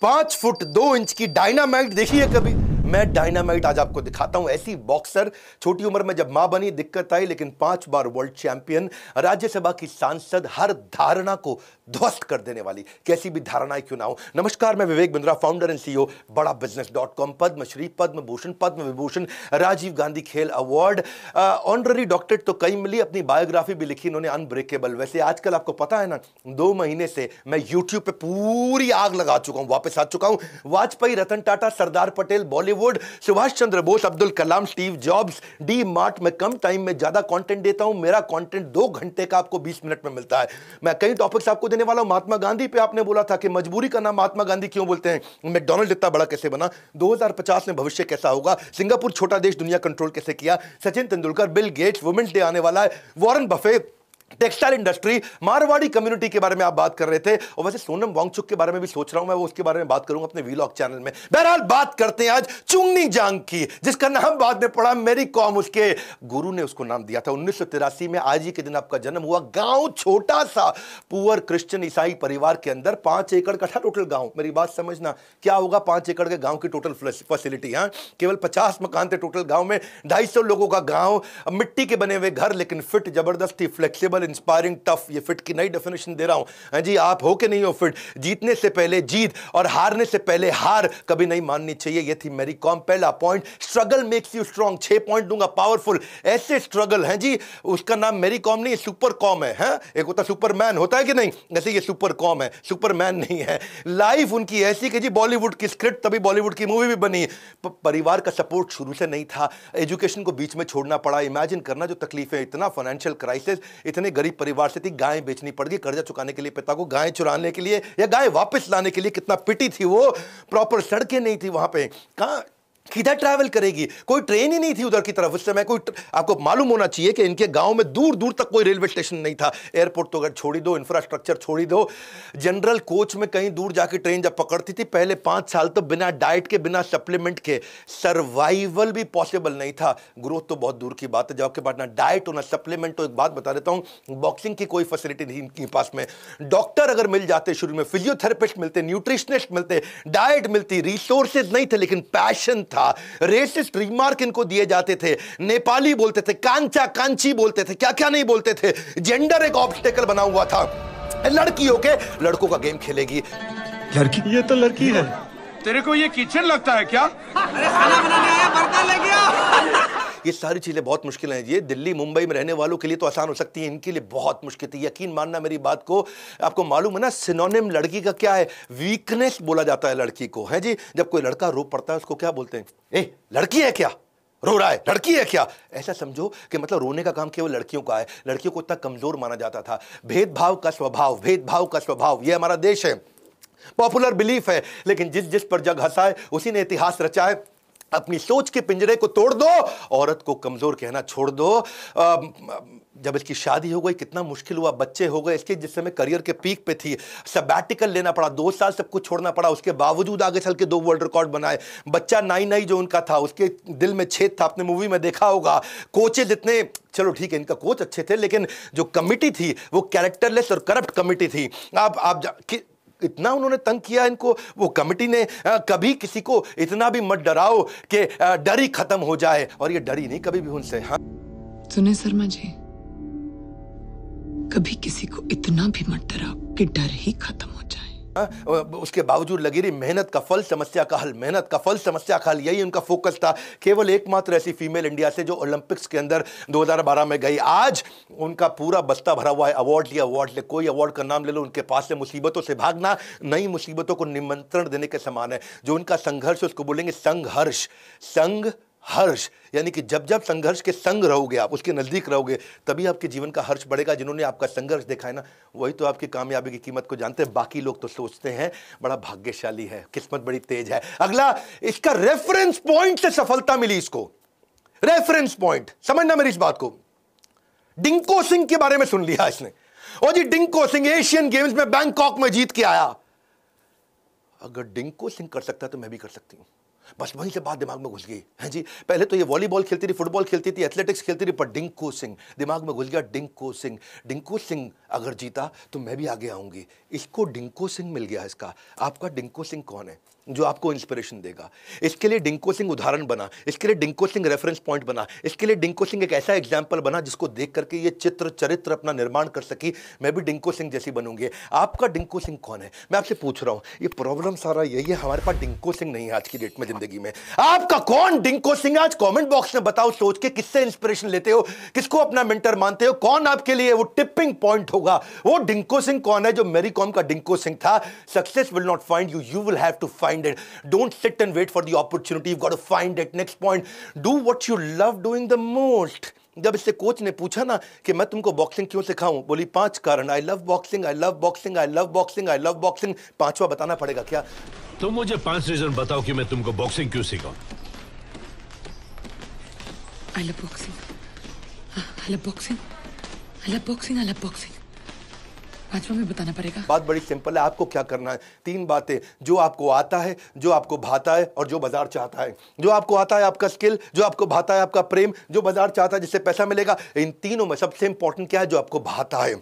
5 foot 2 inch की dynamite देखी है कभी? मैं डायनामाइट आज आपको दिखाता हूं। ऐसी बॉक्सर, छोटी उम्र में जब मां बनी दिक्कत आई, लेकिन 5 बार वर्ल्ड चैंपियन, राज्यसभा की सांसद, हर धारणा को ध्वस्त कर देने वाली, कैसी भी धारणाएं क्यों ना हो। नमस्कार, मैं Vivek Bindra, founder and CEO बड़ा बिजनेस.com। पद्मश्री, पद्म भूषण, पद्म विभूषण, राजीव गांधी खेल अवार्ड, ऑनररी डॉक्टरेट तो कई मिली, अपनी बायोग्राफी भी लिखी इन्होंने अनब्रेकेबल। वैसे आजकल आपको पता है ना, 2 महीने से मैं यूट्यूब पे पूरी आग लगा चुका हूं, वापस आ चुका हूं। Vajpayee, Ratan Tata, Sardar Patel, Bollywood, Subhash Chandra Bose, Abdul Kalam, Steve jobs, D mart में कम टाइम में ज्यादा कंटेंट देता हूं। मेरा कंटेंट 2 घंटे का आपको 20 मिनट में मिलता है। मैं कई टॉपिक्स आपको देने वाला हूं। महात्मा गांधी पे आपने बोला था कि मजबूरी का नाम महात्मा गांधी क्यों बोलते हैं, मैकडॉनल्ड इतना बड़ा कैसे बना, 2050 में भविष्य कैसा होगा, सिंगापुर छोटा देश दुनिया कंट्रोल कैसे किया, Sachin Tendulkar, Bill Gates, women's day आने वाला है, Warren Buffett, textile industry, Marwari community के बारे में आप बात कर रहे थे। और वैसे सोनम वांगचुक के बारे में भी सोच रहा हूं मैं, वो उसके बारे में बात करूंगा अपने वीलॉग चैनल में। बहरहाल बात करते हैं आज चुंगनी जांग की, जिसका नाम बाद में पड़ा मेरी कॉम, उसके गुरु ने उसको नाम दिया था। 1983 में आज ही के दिन आपका जन्म हुआ। गांव छोटा सा, पुअर क्रिश्चियन ईसाई परिवार के अंदर, 5 एकड़ का था टोटल गांव। मेरी बात समझना, क्या होगा 5 एकड़ के गांव की टोटल फैसिलिटी? हाँ, केवल 50 मकान थे टोटल गांव में, 250 लोगों का गांव, मिट्टी के बने हुए घर, लेकिन फिट जबरदस्ती, फ्लेक्सिबल, इंस्पायरिंग, टफ। ये फिट की नई डेफिनेशन दे रहा हूं। हाँ जी, आप हो कि नहीं हो फिट? जीतने से पहले जीत और हारने से पहले हार कभी नहीं माननी चाहिए। ये थी मेरी कॉम। पहला point, struggle makes you strong. 6 point दूंगा, पावरफुल। ऐसे स्ट्रगल है जी, उसका नाम मेरी कॉम नहीं, सुपर कॉम है। हाँ? एक होता सुपरमैन, होता है कि नहीं, ऐसे ये सुपर कॉम है, सुपरमैन नहीं है। लाइफ उनकी ऐसी कि जी बॉलीवुड की स्क्रिप्ट, तभी बॉलीवुड की मूवी भी बनी। परिवार का सपोर्ट शुरू से नहीं था, एजुकेशन को बीच में छोड़ना पड़ा। इमेजिन करना जो तकलीफें, इतना फाइनेंशियल क्राइसिस, इतने गरीब परिवार से थी, गाय बेचनी पड़ गई कर्जा चुकाने के लिए पिता को, गाय चुराने के लिए या गाय वापस लाने के लिए। कितना पिटी थी वो, प्रॉपर सड़कें नहीं थी वहां पे, कहां किधर ट्रैवल करेगी, कोई ट्रेन ही नहीं थी उधर की तरफ उस समय। कोई आपको मालूम होना चाहिए कि इनके गांव में दूर दूर तक कोई रेलवे स्टेशन नहीं था। एयरपोर्ट तो अगर छोड़ ही दो, इंफ्रास्ट्रक्चर छोड़ ही दो, जनरल कोच में कहीं दूर जाके ट्रेन जब पकड़ती थी, पहले 5 साल तो बिना डाइट के, बिना सप्लीमेंट के सर्वाइवल भी पॉसिबल नहीं था। ग्रोथ तो बहुत दूर की बात है, जब आपके पास ना डाइट हो ना सप्लीमेंट। तो एक बात बता देता हूं, बॉक्सिंग की कोई फैसिलिटी नहीं इनके पास में। डॉक्टर अगर मिल जाते शुरू में, फिजियोथेरेपिस्ट मिलते, न्यूट्रिशनिस्ट मिलते, डाइट मिलती, रिसोर्सेज नहीं थे, लेकिन पैशन था। रेसिस्ट रिमार्क इनको दिए जाते थे, नेपाली बोलते थे, कांचा कांची बोलते थे, क्या क्या नहीं बोलते थे। जेंडर एक ऑब्स्टेकल बना हुआ था। लड़की होके लड़कों का गेम खेलेगी। लड़की? ये तो लड़की है। तेरे को ये किचन लगता है क्या? अरे खाना बनाने आया, बर्तन ले गया। ये सारी चीजें बहुत मुश्किल हैं। ये दिल्ली मुंबई में रहने वालों के लिए तो आसान हो सकती है, इनके लिए बहुत मुश्किल थी। यकीन मानना मेरी बात को। आपको मालूम है ना, सिनोनिम लड़की का क्या है? वीकनेस बोला जाता है लड़की को, है जी। जब कोई लड़का रो पड़ता है उसको क्या बोलते हैं? ए, लड़की है क्या, रो रहा है, लड़की है क्या? ऐसा समझो कि मतलब रोने का काम केवल लड़कियों का है। लड़कियों को इतना कमजोर माना जाता था। भेदभाव का स्वभाव, भेदभाव का स्वभाव, ये हमारा देश है, पॉपुलर बिलीफ है। लेकिन जिस जिस पर जग हंसा है उसी ने इतिहास रचा है। अपनी सोच के पिंजरे को तोड़ दो, औरत को कमजोर कहना छोड़ दो। जब इसकी शादी हो गई कितना मुश्किल हुआ, बच्चे हो गए इसके, जिस समय करियर के पीक पे थी, सबैटिकल लेना पड़ा, 2 साल सब कुछ छोड़ना पड़ा। उसके बावजूद आगे चल के 2 वर्ल्ड रिकॉर्ड बनाए। बच्चा नाई जो उनका था, उसके दिल में छेद था, आपने मूवी में देखा होगा। कोचेज इतने, चलो ठीक है इनका कोच अच्छे थे, लेकिन जो कमिटी थी वो कैरेक्टरलेस और करप्ट कमिटी थी। इतना उन्होंने तंग किया इनको, वो कमिटी ने। कभी किसी को इतना भी मत डराओ कि डर ही खत्म हो जाए, और ये डरी नहीं कभी भी उनसे। हाँ सुने शर्मा जी, कभी किसी को इतना भी मत डराओ कि डर ही खत्म हो जाए। उसके बावजूद लगी रही मेहनत का फल समस्या का हल, मेहनत का फल समस्या का हल, यही उनका फोकस था। केवल एकमात्र ऐसी फीमेल इंडिया से जो ओलंपिक्स के अंदर 2012 में गई। आज उनका पूरा बस्ता भरा हुआ है, अवार्ड लिया, अवार्ड ले, कोई अवार्ड का नाम ले लो, उनके पास से मुसीबतों से भागना नई मुसीबतों को निमंत्रण देने के समान है। जो उनका संघर्ष उसको बोलेंगे संघर्ष। हर्ष, यानी कि जब जब संघर्ष के संग रहोगे, आप उसके नजदीक रहोगे, तभी आपके जीवन का हर्ष बढ़ेगा। जिन्होंने आपका संघर्ष देखा है ना, वही तो आपकी कामयाबी की कीमत को जानते हैं। बाकी लोग तो सोचते हैं बड़ा भाग्यशाली है, किस्मत बड़ी तेज है। अगला, इसका रेफरेंस पॉइंट से सफलता मिली इसको। रेफरेंस पॉइंट, समझना मेरी इस बात को। डिंको सिंह के बारे में सुन लिया इसने, और जी डिंको सिंह एशियन गेम्स में बैंकॉक में जीत के आया। अगर डिंको सिंह कर सकता है तो मैं भी कर सकती हूं। बस वहीं से बात दिमाग में घुस गई है जी। पहले तो ये वॉलीबॉल खेलती थी, फुटबॉल खेलती थी, एथलेटिक्स खेलती थी, पर डिंको सिंह दिमाग में घुस गया। डिंको सिंह, डिंको सिंह अगर जीता तो मैं भी आगे आऊंगी। इसको डिंको सिंह मिल गया। इसका आपका डिंको सिंह कौन है जो आपको इंस्पिरेशन देगा? इसके लिए डिंको सिंह उदाहरण बना, इसके लिए डिंको सिंह रेफरेंस पॉइंट बना, इसके लिए डिंको सिंह एक ऐसा एग्जाम्पल बना जिसको देख करके ये चरित्र अपना निर्माण कर सकी। मैं भी डिंको सिंह जैसी बनूंगी। आपका डिंको सिंह कौन है? मैं आपसे पूछ रहा हूं। ये प्रॉब्लम सारा यही है, हमारे पास डिंको सिंह नहीं है आज की डेट में जिंदगी में। आपका कौन डिंको सिंह? आज कमेंट बॉक्स में बताओ सोच के, किससे इंस्पिरेशन लेते हो, किसको अपना मेंटर मानते हो, कौन आपके लिए वो टिपिंग पॉइंट होगा? वो डिंको सिंह कौन है जो मैरी कॉम का डिंको सिंह था? Success will not find you, you will have to find it. Don't sit and wait for the opportunity, you got to find it. Next point, do what you love doing the most. जब इससे coach ने पूछा ना कि मैं तुमको boxing क्यों सिखाऊं, बोली 5 कारण। I love boxing, I love boxing, I love boxing, I love boxing. 5वां बताना पड़ेगा क्या? तुम मुझे 5 रीजन बताओ कि मैं तुमको बॉक्सिंग क्यों सिखाऊं। I love boxing. I love boxing. I love boxing. I love boxing. 5वां में बताना पड़ेगा। बात बड़ी सिंपल है। आपको क्या करना है? 3 बातें, जो आपको आता है, जो आपको भाता है और जो बाजार चाहता है। जो आपको आता है आपका स्किल, जो आपको भाता है आपका प्रेम, जो बाजार चाहता है जिससे पैसा मिलेगा। इन तीनों में सबसे इंपॉर्टेंट क्या है? जो आपको भाता है।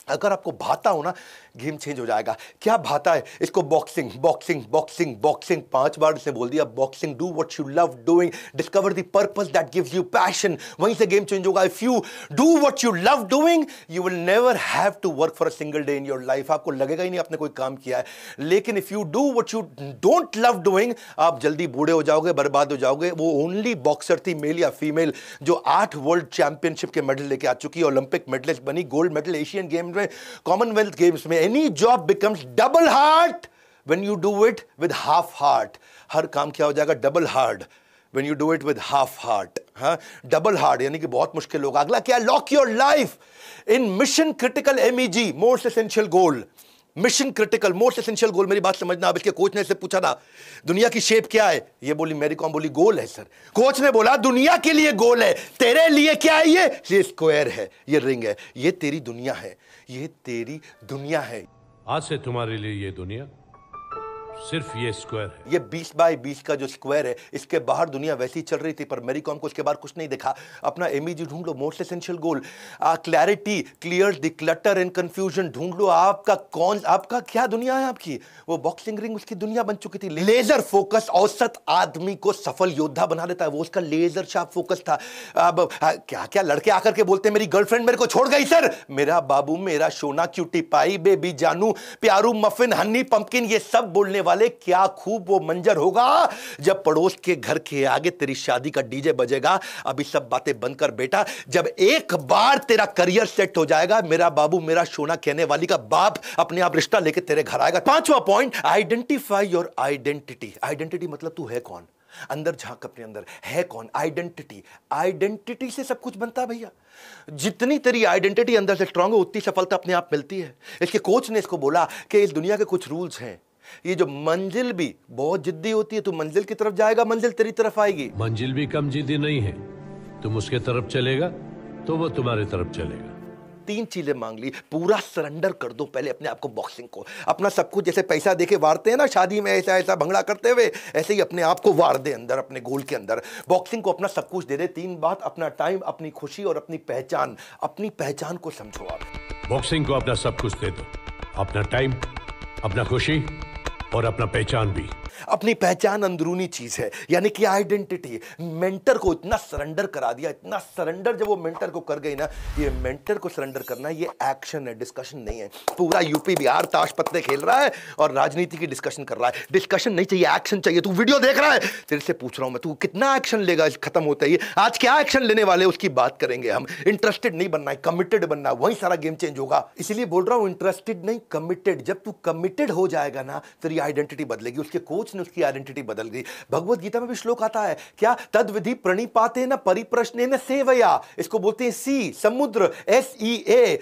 अगर आपको भाता हो ना, गेम चेंज हो जाएगा। क्या भाता है? इसको बॉक्सिंग बॉक्सिंग बॉक्सिंग बॉक्सिंग 5 बार इसने बोल दिया। Boxing, do what you love doing, discover the purpose that gives you passion. वहीं से गेम चेंज होगा। If you do what you love doing, you will never have to work for a single day in your life. आपको लगेगा ही नहीं आपने कोई काम किया है। लेकिन if you do what you don't love doing, आप जल्दी बूढ़े हो जाओगे, बर्बाद हो जाओगे। वो ओनली बॉक्सर थी, मेल या फीमेल, जो 8 वर्ल्ड चैंपियनशिप के मेडल लेके आ चुकी है, ओलंपिक मेडलिस्ट बनी, गोल्ड मेडल एशियन गेम्स में, कॉमनवेल्थ गेम्स में। Any job becomes double hard when you do it with half heart. हर काम क्या हो जाएगा? Double hard when you do it with half heart. हाँ, डबल हार्ड यानी कि बहुत मुश्किल होगा। अगला क्या? Lock your life in mission critical MEG, most essential goal. Mission critical most essential goal. मेरी बात समझना। अब इसके कोच ने इससे पूछा ना, दुनिया की शेप क्या है? ये बोली, मैरी कॉम बोली गोल है सर। कोच ने बोला दुनिया के लिए गोल है, तेरे लिए क्या है? ये स्क्वायर है, ये रिंग है, ये तेरी दुनिया है, ये तेरी दुनिया है। आज से तुम्हारे लिए ये दुनिया सिर्फ ये स्क्वायर है। ये 20 बाय 20 का जो स्क्वायर है, इसके बाहर दुनिया वैसी चल रही थी, पर मैरी कॉम को उसके बाहर कुछ नहीं दिखा। अपना MEG ढूंढ लो, most essential goal. Clarity, clear the clutter and confusion ढूंढ लो। आपका कौन, आपका क्या दुनिया है आपकी? वो बॉक्सिंग रिंग उसकी दुनिया बन चुकी थी। लेजर फोकस औसत आदमी को सफल योद्धा बना देता है। वो उसका लेजर शार्प फोकस था। अब क्या क्या लड़के आकर के बोलते हैं मेरी गर्लफ्रेंड मेरे को छोड़ गई सर। मेरा बाबू, मेरा सोना, क्यूटी पाई, बेबी जानू, प्यारू, मफिन, हनी, पंपकिन, ये सब बोलने वाले, क्या खूब वो मंजर होगा जब पड़ोस के घर के आगे तेरी शादी का डीजे बजेगा। अभी सब बातें बंद कर बेटा। जब एक बार तेरा करियर सेट हो जाएगा, मेरा बाबू, मेरा सोना कहने वाली का बाप अपने आप रिश्ता लेके तेरे घर आएगा। 5वां point, identify your identity. Identity मतलब तू है कौन? अंदर झांक अपने अंदर, है कौन? आइडेंटिटी। आइडेंटिटी से सब कुछ बनता है भैया। जितनी तेरी आइडेंटिटी अंदर से स्ट्रांग हो, उतनी सफलता अपने आप मिलती है। इसके कोच ने इसको बोला कि इस दुनिया के कुछ रूल्स हैं। ये जो मंजिल भी बहुत जिद्दी होती है, तू मंजिल की तरफ जाएगा, मंजिल तेरी तरफ आएगी। मंजिल भी कम जिद्दी नहीं है। तुम उसके तरफ चलेगा तो वो तुम्हारी तरफ चलेगा। 3 चीजें मांग ली। पूरा सरेंडर कर दो पहले अपने आप को, बॉक्सिंग को, अपना सब कुछ। जैसे पैसा देके वारते हैं ना शादी में, ऐसा ऐसा भंगड़ा करते हुए, ऐसे ही अपने आप को वार दे अंदर, अपने गोल के अंदर। बॉक्सिंग को अपना सब कुछ दे दे। 3 बात, अपना टाइम, अपनी खुशी और अपनी पहचान। अपनी पहचान को समझो आप। बॉक्सिंग को अपना सब कुछ दे दो, अपना टाइम, अपना खुशी और अपना पहचान भी। अपनी पहचान अंदरूनी चीज है, यानी कि आइडेंटिटी। मेंटर को इतना सरेंडर करा दिया, इतना सरेंडर जब वो मेंटर को कर गई ना, ये मेंटर को सरेंडर करना, ये एक्शन है, डिस्कशन नहीं है। पूरा यूपी बिहार ताश पत्ते खेल रहा है और राजनीति की डिस्कशन कर रहा है। डिस्कशन नहीं चाहिए, एक्शन चाहिए। तू वीडियो देख रहा है, तेरे से पूछ रहा हूं मैं, तू कितना एक्शन लेगा खत्म होता है? आज क्या एक्शन लेने वाले उसकी बात करेंगे हम। इंटरेस्टेड नहीं बनना है, कमिटेड बनना है, वहीं सारा गेम चेंज होगा। इसीलिए बोल रहा हूं, इंटरेस्टेड नहीं, कमिटेड। जब तू कमिटेड हो जाएगा ना, तेरी आइडेंटिटी बदलेगी। उसके कोच ने उसकी आइडेंटिटी बदल गई। भगवत गीता में भी श्लोक आता है, क्या? तद विधि प्रणिपातेन परिप्रश्नेन सेवया। इसको बोलते हैं सी, समुद्र, SEA।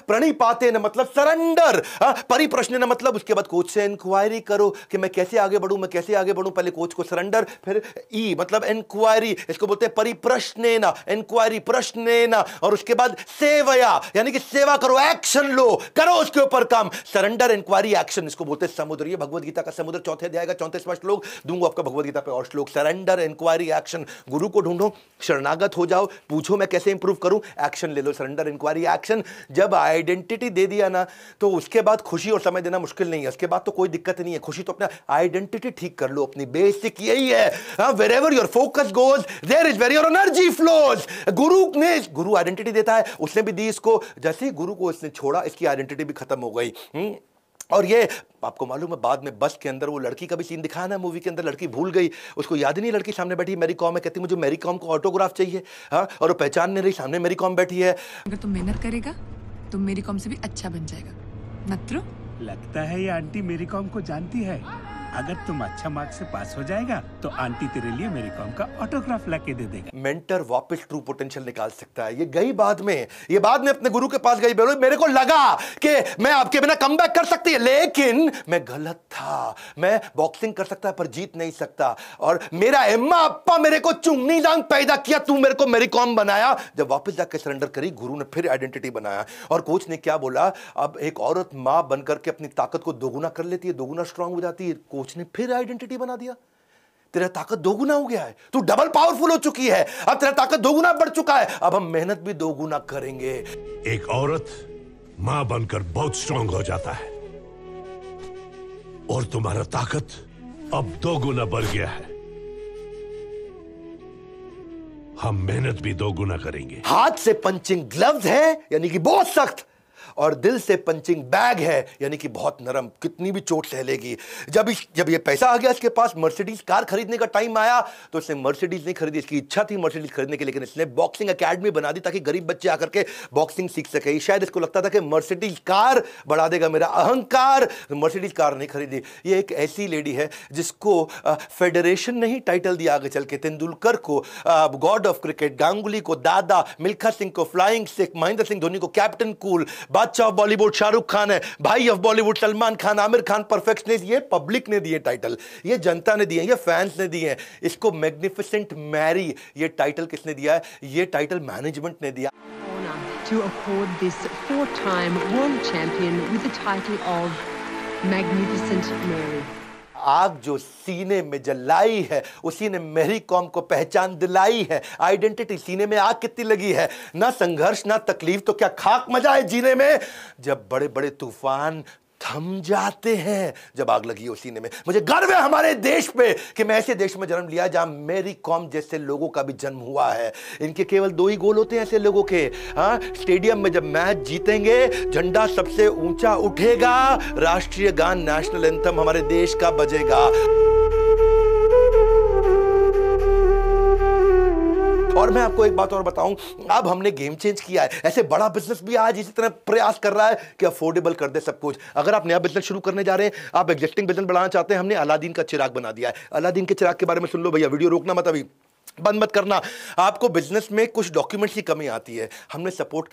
प्रणिपातेन मतलब सरेंडर, परिप्रश्नेन मतलब उसके बाद कोच से इंक्वायरी करो कि मैं कैसे आगे बढ़ूं, मैं कैसे आगे बढ़ूं। पहले कोच को सरेंडर, फिर E मतलब इंक्वायरी, इसको बोलते हैं परिप्रश्नेन, इंक्वायरी, प्रश्नेन, और उसके बाद सेवया यानी कि सेवा करो, एक्शन लो, करो उसके ऊपर काम। सरेंडर, इंक्वायरी, एक्शन, इसको बोलते हैं समुद्र। ये भगवत गीता का समुद्र 4थे अध्याय का 34वां श्लोक, दूंगा आपका भगवद गीता पे और श्लोक। Surrender, inquiry, action. गुरु को ढूंढो, शरणागत हो जाओ, पूछो मैं कैसे इंप्रूव करूं, एक्शन ले लो। Surrender, inquiry, action. जब आइडेंटिटी दे दिया ना तो उसके बाद खुशी और समय देना मुश्किल नहीं है, उसके बाद तो कोई दिक्कत नहीं है। खुशी तो अपना आइडेंटिटी ठीक कर लो, अपनी बेसिक यही है। Wherever your focus goes, there is where your energy flows। Guru identity देता है, उसने भी दी इसको, जैसे ही गुरु को इसने छोड़ा इसकी आइडेंटिटी भी खत्म हो गई। और ये आपको मालूम है, बाद में बस के अंदर वो लड़की का भी सीन दिखाया ना मूवी के अंदर, लड़की भूल गई, उसको याद ही नहीं, लड़की सामने बैठी मैरी कॉम है, कहती मुझे मैरी कॉम को ऑटोग्राफ चाहिए। हाँ, और वो पहचान नहीं रही, सामने मैरी कॉम बैठी है। अगर तुम मेहनत करेगा तो मेरी कॉम से भी अच्छा बन जाएगा। नत्रो, लगता है ये आंटी मेरी कॉम को जानती है। अगर तुम अच्छा मार्क से पास हो जाएगा तो आंटी तेरे लिए मेरी कॉम का ऑटोग्राफ लाके दे देगा। मेंटर वापस ट्रू पोटेंशियल निकाल सकता है। ये गई बाद में, ये बाद में अपने गुरु के पास गई, बोलो मेरे को लगा कि मैं आपके बिना कमबैक कर सकती है, लेकिन मैं गलत था। मैं बॉक्सिंग कर सकता पर जीत नहीं सकता, और मेरा अम्मा अप्पा मेरे को चुंगनी जान पैदा किया, तू मेरे को मेरी कॉम बनाया। जब वापस जाकर सरेंडर करी, गुरु ने फिर आइडेंटिटी बनाया। और कोच ने क्या बोला, अब एक औरत मां बनकर के अपनी ताकत को दोगुना कर लेती है, दोगुना स्ट्रांग हो जाती है। कोच ने फिर आइडेंटिटी बना दिया, तेरा ताकत दोगुना हो गया है, तू डबल पावरफुल हो चुकी है, अब तेरा ताकत दोगुना बढ़ चुका है, अब हम मेहनत भी दोगुना करेंगे। एक औरत मां बनकर बहुत स्ट्रांग हो जाता है और तुम्हारा ताकत अब 2 गुना बढ़ गया है। हम मेहनत भी 2 गुना करेंगे। हाथ से पंचिंग ग्लव्स है यानी कि बहुत सख्त, और दिल से पंचिंग बैग है यानी कि बहुत नरम, कितनी भी चोट सह लेगी। जब ये पैसा आ गया इसके पास, मर्सिडीज कार खरीदने का टाइम आया, तो इसने मर्सिडीज नहीं खरीदी। इसकी इच्छा थी मर्सिडीज खरीदने की, लेकिन इसने बॉक्सिंग एकेडमी बना दी ताकि गरीब बच्चे आकर के बॉक्सिंग सीख सके। शायद इसको लगता था कि मर्सिडीज कार बढ़ा देगा मेरा अहंकार, मर्सिडीज कार नहीं खरीदी। ये एक ऐसी लेडी है जिसको फेडरेशन ने ही टाइटल दिया आगे चल के। तेंदुलकर को गॉड ऑफ क्रिकेट, गांगुली को दादा, मिल्खा सिंह को फ्लाइंग सिख, महेंद्र सिंह धोनी को कैप्टन कूल, बादशाह ऑफ बॉलीवुड शाहरुख खान है, भाई ऑफ बॉलीवुड सलमान खान, आमिर खान परफेक्शनिस्ट। ये पब्लिक ने दिए टाइटल, ये जनता ने दिए, ये फैंस ने दिए। इसको मैग्निफिसेंट मैरी ये टाइटल किसने दिया है? ये टाइटल मैनेजमेंट ने दिया। To accord this 4-time world champion with the title of Magnificent Mary. आग जो सीने में जलाई है उसी ने मेरी कॉम को पहचान दिलाई है। आइडेंटिटी, सीने में आग कितनी लगी है, ना संघर्ष ना तकलीफ, तो क्या खाक मजा है जीने में। जब बड़े बड़े तूफान थम जाते हैं, जब आग लगी हो सीने में। मुझे गर्व है हमारे देश पे कि मैं ऐसे देश में जन्म लिया जहां मेरी कॉम जैसे लोगों का भी जन्म हुआ है। इनके केवल 2 ही गोल होते हैं ऐसे लोगों के। हाँ, स्टेडियम में जब मैच जीतेंगे, झंडा सबसे ऊंचा उठेगा, राष्ट्रीय गान नेशनल एंथम हमारे देश का बजेगा। और मैं आपको एक बात और बताऊं, अब हमने गेम चेंज किया है। ऐसे बड़ा बिजनेस भी आज इसी तरह प्रयास कर रहा है कि अफोर्डेबल कर दे सब कुछ। अगर आप नया बिजनेस शुरू करने जा रहे हैं, आप एग्जिस्टिंग बिजनेस बढ़ाना चाहते हैं, हमने अलादीन का चिराग बना दिया है। अलादीन के चिराग के बारे में सुन लो भैया, वीडियो रोकना मत, अभी बंद मत करना। आपको बिजनेस में कुछ डॉक्यूमेंट्स की कमी आती है, हमने सपोर्ट